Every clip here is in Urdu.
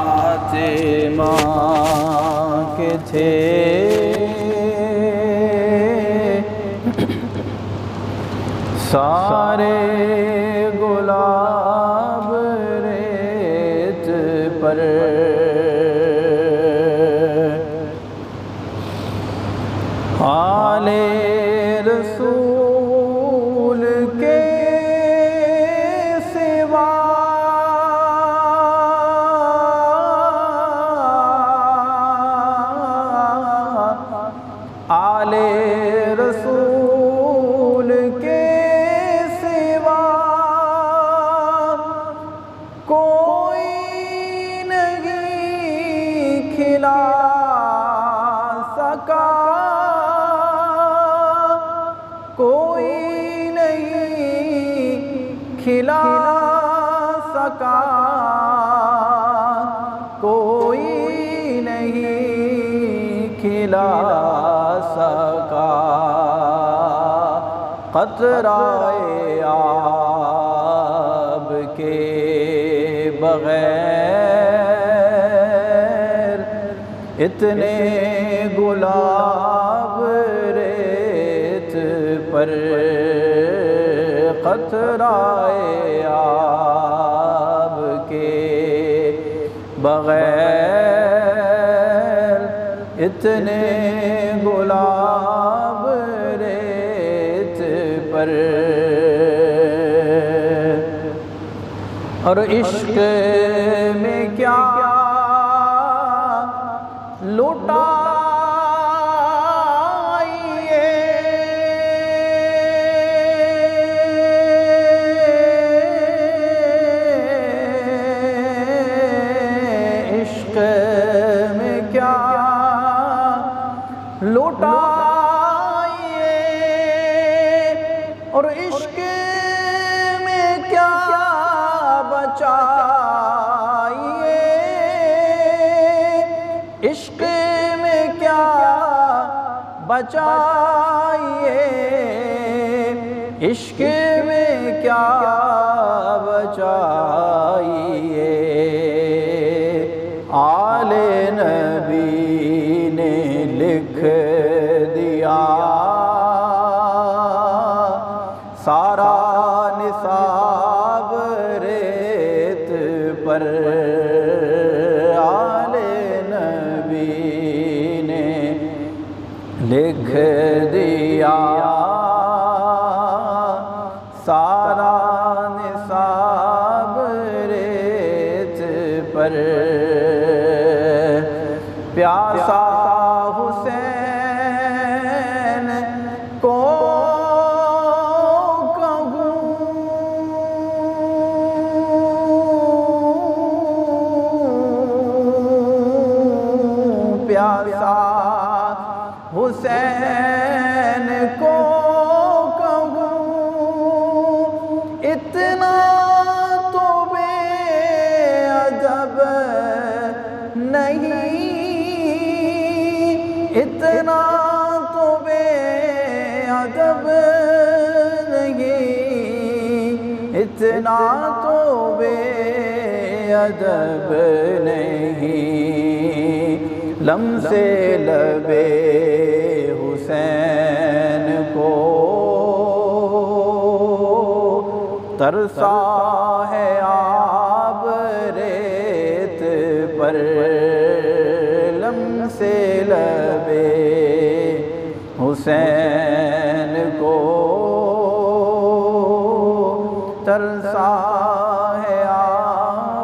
فاطمہ کے تھے سارے گلاب ریت پر آل رسول کے سوا آل رسول کے سوا کوئی نہیں کھلا سکا، کوئی نہیں کھلا سکا، کوئی نہیں کھلا سکا، قطرۂ آب کے بغیر اتنے گلاب ریت پر، قطرۂ آب کے بغیر اتنے گلاب ریت پر، اور عشق میں کیا لٹائیے، عشق میں کیا لٹائیے، اور عشق میں کیا بچائیے، عشق میں کیا بچائیے، عشق میں کیا بچائیے، آل نبی نے لکھ دیا سارا نصاب ریت پر، آل نبی نے لکھ دیا سارا نصاب ریت پر، پیاسا حسین کو پیاسا حسین کو کہوں، اتنا تو بے ادب نہیں، اتنا تو بے ادب نہیں، اتنا تو بے ادب نہیں، لمس لب حسین کو ترسا ہے آب ریت پر، لمس لب حسین کو ترسا ہے آب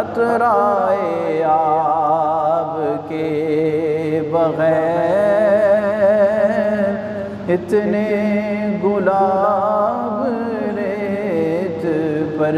قطرائے آب کے بغیر اتنے گلاب ریت پر